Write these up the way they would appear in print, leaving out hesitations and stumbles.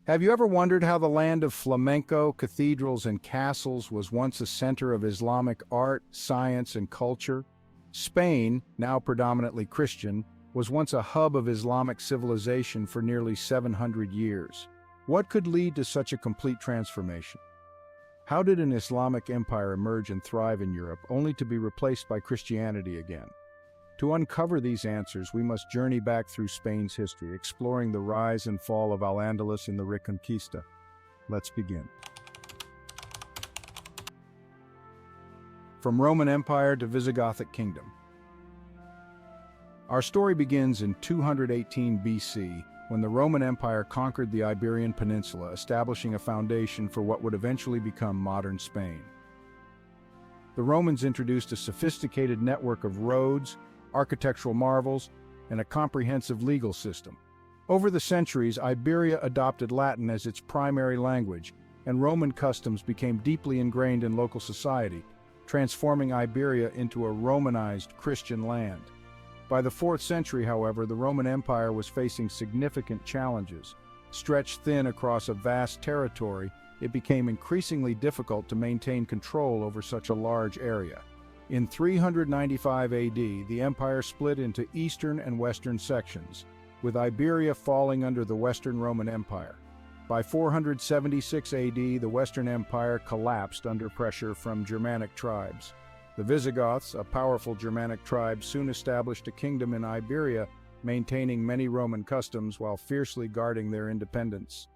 Have you ever wondered how the land of flamenco, cathedrals, and castles was once a center of Islamic art, science, and culture? Spain, now predominantly Christian, was once a hub of Islamic civilization for nearly 700 years. What could lead to such a complete transformation? How did an Islamic empire emerge and thrive in Europe, only to be replaced by Christianity again? To uncover these answers, we must journey back through Spain's history, exploring the rise and fall of Al-Andalus in the Reconquista. Let's begin. From Roman Empire to Visigothic Kingdom. Our story begins in 218 BC, when the Roman Empire conquered the Iberian Peninsula, establishing a foundation for what would eventually become modern Spain. The Romans introduced a sophisticated network of roads, architectural marvels, and a comprehensive legal system. Over the centuries, Iberia adopted Latin as its primary language, and Roman customs became deeply ingrained in local society, transforming Iberia into a Romanized Christian land. By the 4th century, however, the Roman Empire was facing significant challenges. Stretched thin across a vast territory, it became increasingly difficult to maintain control over such a large area. In 395 AD, the empire split into eastern and western sections, with Iberia falling under the Western Roman Empire. By 476 AD, the Western Empire collapsed under pressure from Germanic tribes. The Visigoths, a powerful Germanic tribe, soon established a kingdom in Iberia, maintaining many Roman customs while fiercely guarding their independence.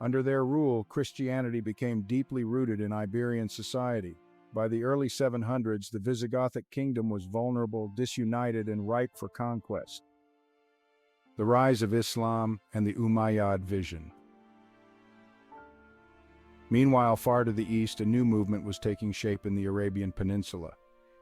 Under their rule, Christianity became deeply rooted in Iberian society. By the early 700s, the Visigothic kingdom was vulnerable, disunited, and ripe for conquest. The rise of Islam and the Umayyad vision. Meanwhile, far to the east, a new movement was taking shape in the Arabian Peninsula.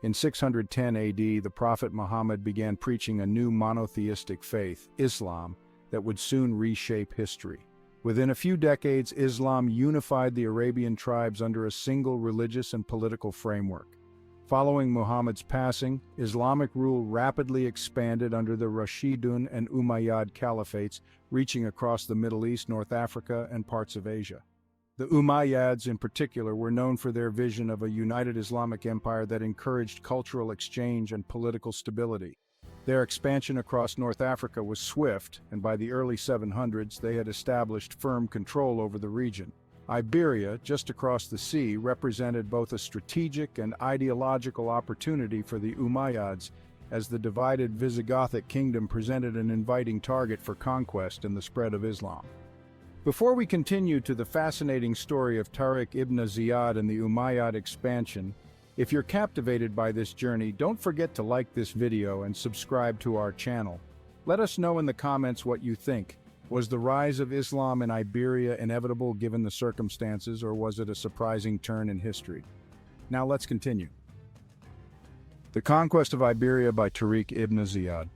In 610 AD, the Prophet Muhammad began preaching a new monotheistic faith, Islam, that would soon reshape history. Within a few decades, Islam unified the Arabian tribes under a single religious and political framework. Following Muhammad's passing, Islamic rule rapidly expanded under the Rashidun and Umayyad Caliphates, reaching across the Middle East, North Africa, and parts of Asia. The Umayyads, in particular, were known for their vision of a united Islamic empire that encouraged cultural exchange and political stability. Their expansion across North Africa was swift, and by the early 700s they had established firm control over the region. Iberia, just across the sea, represented both a strategic and ideological opportunity for the Umayyads, as the divided Visigothic kingdom presented an inviting target for conquest and the spread of Islam. Before we continue to the fascinating story of Tariq ibn Ziyad and the Umayyad expansion, if you're captivated by this journey, don't forget to like this video and subscribe to our channel. Let us know in the comments what you think. Was the rise of Islam in Iberia inevitable given the circumstances, or was it a surprising turn in history? Now let's continue. The conquest of Iberia by Tariq ibn Ziyad.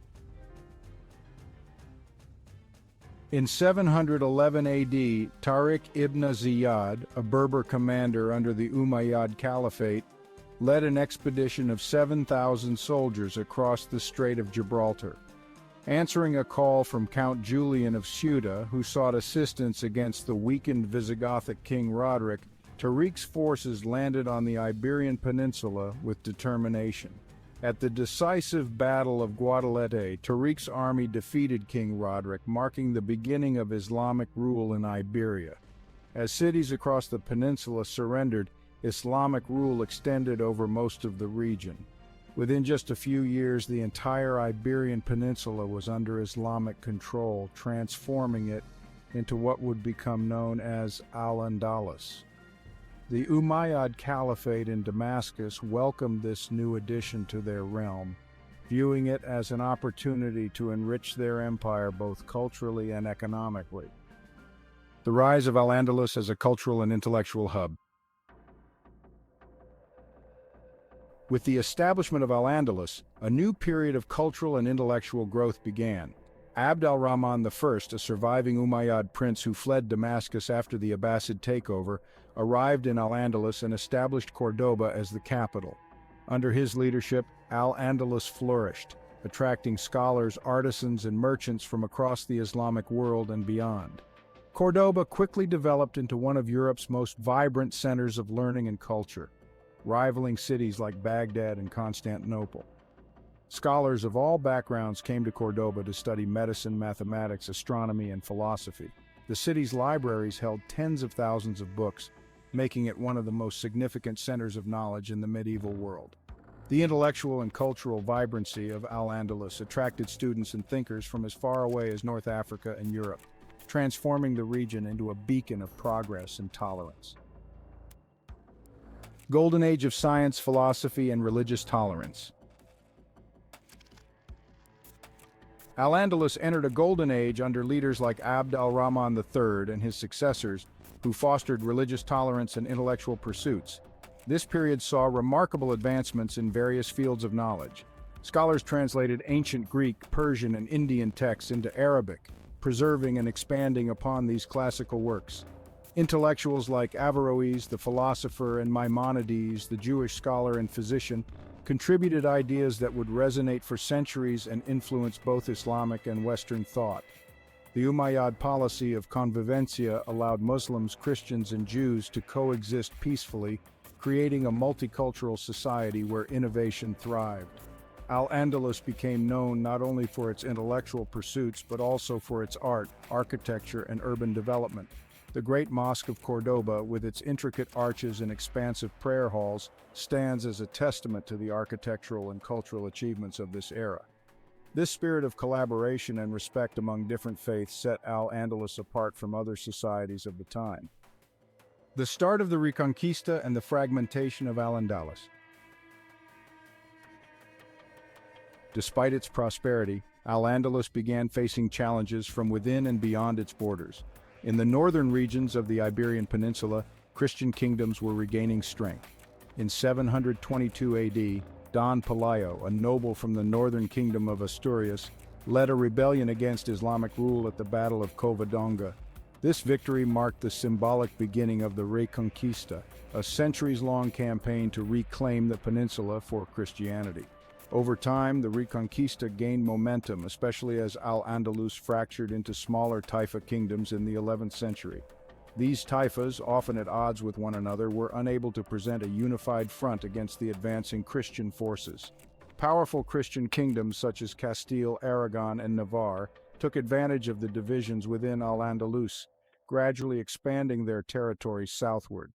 In 711 AD, Tariq ibn Ziyad, a Berber commander under the Umayyad Caliphate, led an expedition of 7,000 soldiers across the Strait of Gibraltar. Answering a call from Count Julian of Ceuta, who sought assistance against the weakened Visigothic king Roderick, Tariq's forces landed on the Iberian Peninsula with determination. At the decisive Battle of Guadalete, Tariq's army defeated King Roderick, marking the beginning of Islamic rule in Iberia. As cities across the peninsula surrendered, Islamic rule extended over most of the region. Within just a few years, the entire Iberian Peninsula was under Islamic control, transforming it into what would become known as Al-Andalus. The Umayyad Caliphate in Damascus welcomed this new addition to their realm, viewing it as an opportunity to enrich their empire both culturally and economically. The rise of Al-Andalus as a cultural and intellectual hub. With the establishment of Al-Andalus, a new period of cultural and intellectual growth began. Abd al-Rahman I, a surviving Umayyad prince who fled Damascus after the Abbasid takeover, arrived in Al-Andalus and established Cordoba as the capital. Under his leadership, Al-Andalus flourished, attracting scholars, artisans, and merchants from across the Islamic world and beyond. Cordoba quickly developed into one of Europe's most vibrant centers of learning and culture, rivaling cities like Baghdad and Constantinople. Scholars of all backgrounds came to Cordoba to study medicine, mathematics, astronomy, and philosophy. The city's libraries held tens of thousands of books, making it one of the most significant centers of knowledge in the medieval world. The intellectual and cultural vibrancy of Al-Andalus attracted students and thinkers from as far away as North Africa and Europe, transforming the region into a beacon of progress and tolerance. Golden Age of Science, Philosophy, and Religious Tolerance. Al-Andalus entered a golden age under leaders like Abd al-Rahman III and his successors, who fostered religious tolerance and intellectual pursuits. This period saw remarkable advancements in various fields of knowledge. Scholars translated ancient Greek, Persian, and Indian texts into Arabic, preserving and expanding upon these classical works. Intellectuals like Averroes, the philosopher, and Maimonides, the Jewish scholar and physician, contributed ideas that would resonate for centuries and influence both Islamic and Western thought. The Umayyad policy of convivencia allowed Muslims, Christians, and Jews to coexist peacefully, creating a multicultural society where innovation thrived. Al-Andalus became known not only for its intellectual pursuits but also for its art, architecture, and urban development. The Great Mosque of Cordoba, with its intricate arches and expansive prayer halls, stands as a testament to the architectural and cultural achievements of this era. This spirit of collaboration and respect among different faiths set Al-Andalus apart from other societies of the time. The start of the Reconquista and the fragmentation of Al-Andalus. Despite its prosperity, Al-Andalus began facing challenges from within and beyond its borders. In the northern regions of the Iberian Peninsula, Christian kingdoms were regaining strength. In 722 AD, Don Pelayo, a noble from the northern kingdom of Asturias, led a rebellion against Islamic rule at the Battle of Covadonga. This victory marked the symbolic beginning of the Reconquista, a centuries-long campaign to reclaim the peninsula for Christianity. Over time, the Reconquista gained momentum, especially as Al-Andalus fractured into smaller Taifa kingdoms in the 11th century. These taifas, often at odds with one another, were unable to present a unified front against the advancing Christian forces. Powerful Christian kingdoms such as Castile, Aragon, and Navarre took advantage of the divisions within Al-Andalus, gradually expanding their territories southward.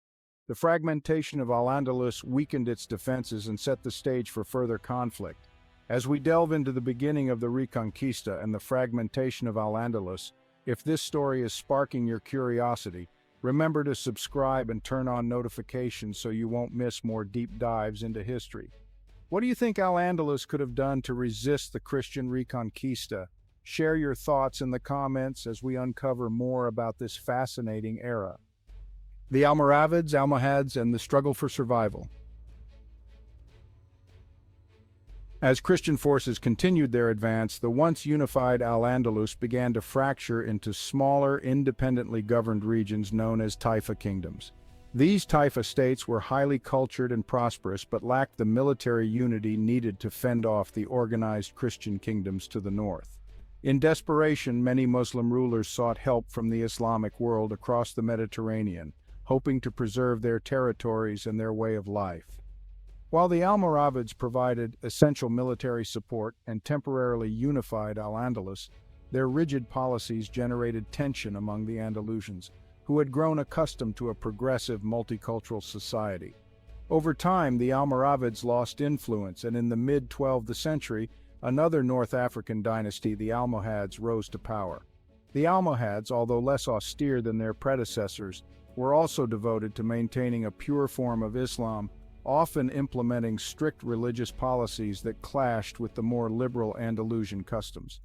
The fragmentation of Al-Andalus weakened its defenses and set the stage for further conflict. As we delve into the beginning of the Reconquista and the fragmentation of Al-Andalus, if this story is sparking your curiosity, remember to subscribe and turn on notifications so you won't miss more deep dives into history. What do you think Al-Andalus could have done to resist the Christian Reconquista? Share your thoughts in the comments as we uncover more about this fascinating era. The Almohads, and the struggle for survival. As Christian forces continued their advance, the once unified Al-Andalus began to fracture into smaller, independently governed regions known as Taifa kingdoms. These Taifa states were highly cultured and prosperous but lacked the military unity needed to fend off the organized Christian kingdoms to the north. In desperation, many Muslim rulers sought help from the Islamic world across the Mediterranean, hoping to preserve their territories and their way of life. While the Almoravids provided essential military support and temporarily unified Al-Andalus, their rigid policies generated tension among the Andalusians, who had grown accustomed to a progressive multicultural society. Over time, the Almoravids lost influence, and in the mid-12th century, another North African dynasty, the Almohads, rose to power. The Almohads, although less austere than their predecessors, were also devoted to maintaining a pure form of Islam, often implementing strict religious policies that clashed with the more liberal Andalusian customs.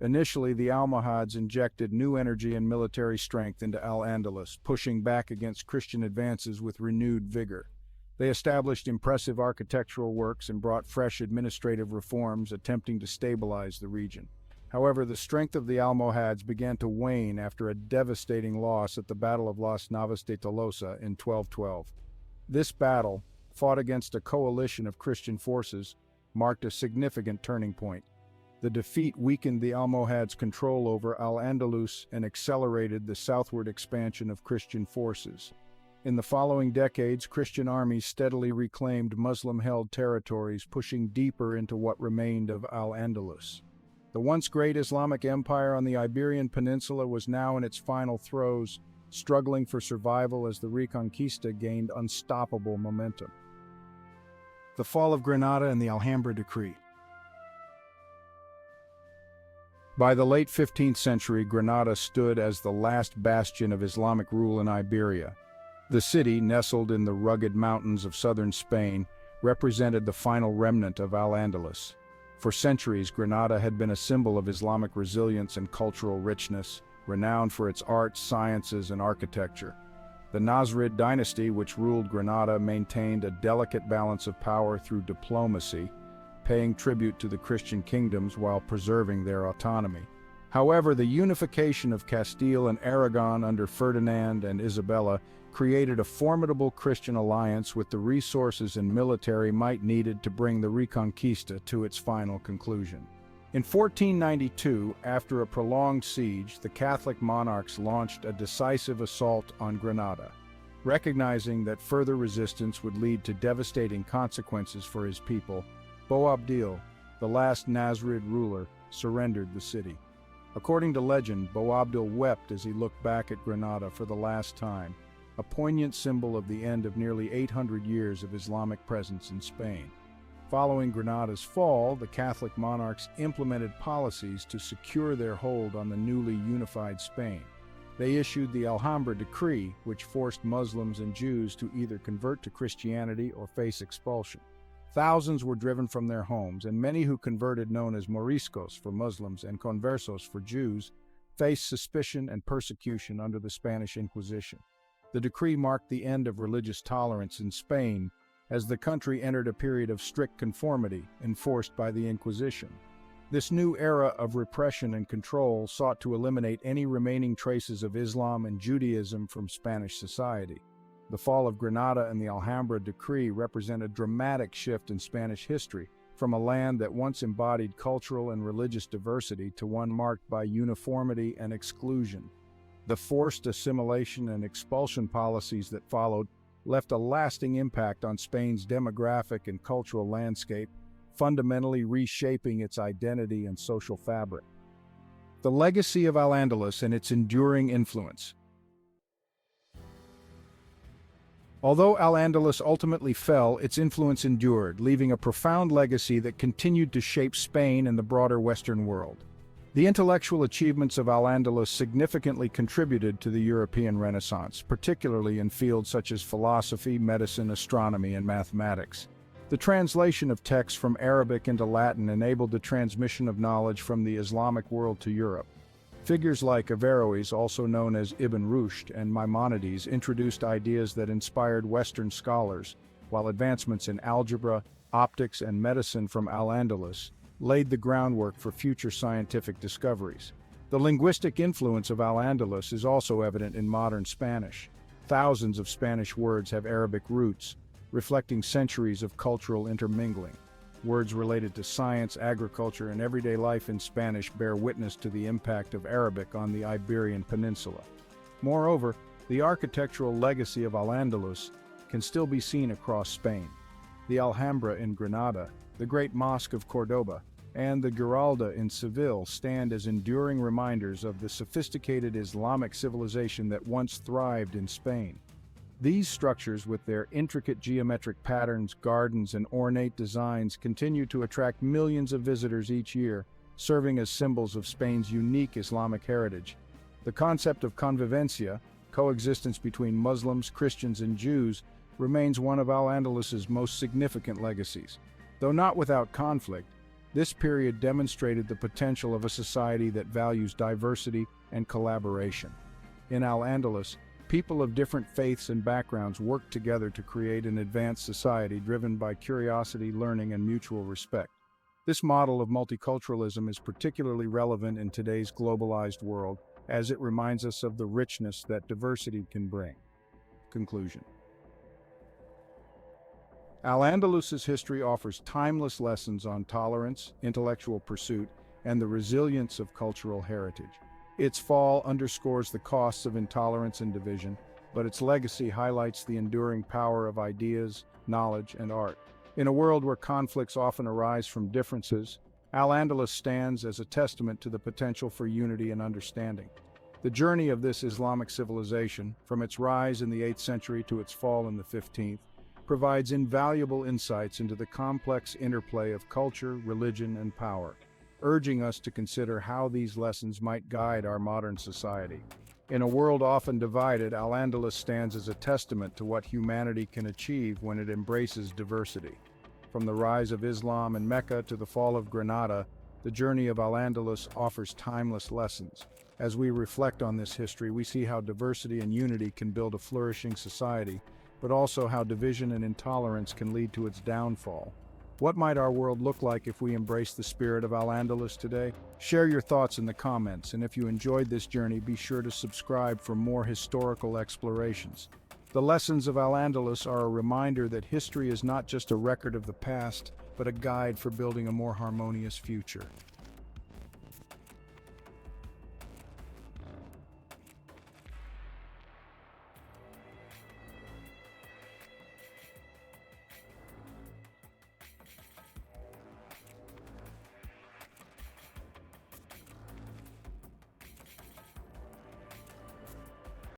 Initially, the Almohads injected new energy and military strength into Al-Andalus, pushing back against Christian advances with renewed vigor. They established impressive architectural works and brought fresh administrative reforms, attempting to stabilize the region. However, the strength of the Almohads began to wane after a devastating loss at the Battle of Las Navas de Tolosa in 1212. This battle, fought against a coalition of Christian forces, marked a significant turning point. The defeat weakened the Almohads' control over Al-Andalus and accelerated the southward expansion of Christian forces. In the following decades, Christian armies steadily reclaimed Muslim-held territories, pushing deeper into what remained of Al-Andalus. The once great Islamic empire on the Iberian Peninsula was now in its final throes, struggling for survival as the Reconquista gained unstoppable momentum. The fall of Granada and the Alhambra Decree. By the late 15th century, Granada stood as the last bastion of Islamic rule in Iberia. The city, nestled in the rugged mountains of southern Spain, represented the final remnant of Al-Andalus. For centuries, Granada had been a symbol of Islamic resilience and cultural richness, renowned for its arts, sciences, and architecture. The Nasrid dynasty, which ruled Granada, maintained a delicate balance of power through diplomacy, paying tribute to the Christian kingdoms while preserving their autonomy. However, the unification of Castile and Aragon under Ferdinand and Isabella created a formidable Christian alliance with the resources and military might needed to bring the Reconquista to its final conclusion. In 1492, after a prolonged siege, the Catholic monarchs launched a decisive assault on Granada. Recognizing that further resistance would lead to devastating consequences for his people, Boabdil, the last Nasrid ruler, surrendered the city. According to legend, Boabdil wept as he looked back at Granada for the last time, a poignant symbol of the end of nearly 800 years of Islamic presence in Spain. Following Granada's fall, the Catholic monarchs implemented policies to secure their hold on the newly unified Spain. They issued the Alhambra Decree, which forced Muslims and Jews to either convert to Christianity or face expulsion. Thousands were driven from their homes, and many who converted, known as Moriscos for Muslims and Conversos for Jews, faced suspicion and persecution under the Spanish Inquisition. The decree marked the end of religious tolerance in Spain, as the country entered a period of strict conformity enforced by the Inquisition. This new era of repression and control sought to eliminate any remaining traces of Islam and Judaism from Spanish society. The fall of Granada and the Alhambra Decree represent a dramatic shift in Spanish history, from a land that once embodied cultural and religious diversity to one marked by uniformity and exclusion. The forced assimilation and expulsion policies that followed left a lasting impact on Spain's demographic and cultural landscape, fundamentally reshaping its identity and social fabric. The legacy of Al-Andalus and its enduring influence. Although Al-Andalus ultimately fell, its influence endured, leaving a profound legacy that continued to shape Spain and the broader Western world. The intellectual achievements of Al-Andalus significantly contributed to the European Renaissance, particularly in fields such as philosophy, medicine, astronomy, and mathematics. The translation of texts from Arabic into Latin enabled the transmission of knowledge from the Islamic world to Europe. Figures like Averroes, also known as Ibn Rushd, and Maimonides introduced ideas that inspired Western scholars, while advancements in algebra, optics, and medicine from Al-Andalus laid the groundwork for future scientific discoveries. The linguistic influence of Al-Andalus is also evident in modern Spanish. Thousands of Spanish words have Arabic roots, reflecting centuries of cultural intermingling. Words related to science, agriculture, and everyday life in Spanish bear witness to the impact of Arabic on the Iberian Peninsula. Moreover, the architectural legacy of Al-Andalus can still be seen across Spain. The Alhambra in Granada, the Great Mosque of Cordoba, and the Giralda in Seville stand as enduring reminders of the sophisticated Islamic civilization that once thrived in Spain. These structures, with their intricate geometric patterns, gardens, and ornate designs, continue to attract millions of visitors each year, serving as symbols of Spain's unique Islamic heritage. The concept of convivencia, coexistence between Muslims, Christians, and Jews, remains one of Al-Andalus's most significant legacies. Though not without conflict, this period demonstrated the potential of a society that values diversity and collaboration. In Al-Andalus, people of different faiths and backgrounds worked together to create an advanced society driven by curiosity, learning, and mutual respect. This model of multiculturalism is particularly relevant in today's globalized world, as it reminds us of the richness that diversity can bring. Conclusion. Al-Andalus's history offers timeless lessons on tolerance, intellectual pursuit, and the resilience of cultural heritage. Its fall underscores the costs of intolerance and division, but its legacy highlights the enduring power of ideas, knowledge, and art. In a world where conflicts often arise from differences, Al-Andalus stands as a testament to the potential for unity and understanding. The journey of this Islamic civilization, from its rise in the 8th century to its fall in the 15th, provides invaluable insights into the complex interplay of culture, religion, and power, urging us to consider how these lessons might guide our modern society. In a world often divided, Al-Andalus stands as a testament to what humanity can achieve when it embraces diversity. From the rise of Islam in Mecca to the fall of Granada, the journey of Al-Andalus offers timeless lessons. As we reflect on this history, we see how diversity and unity can build a flourishing society, but also how division and intolerance can lead to its downfall. What might our world look like if we embrace the spirit of Al-Andalus today? Share your thoughts in the comments, and if you enjoyed this journey, be sure to subscribe for more historical explorations. The lessons of Al-Andalus are a reminder that history is not just a record of the past, but a guide for building a more harmonious future.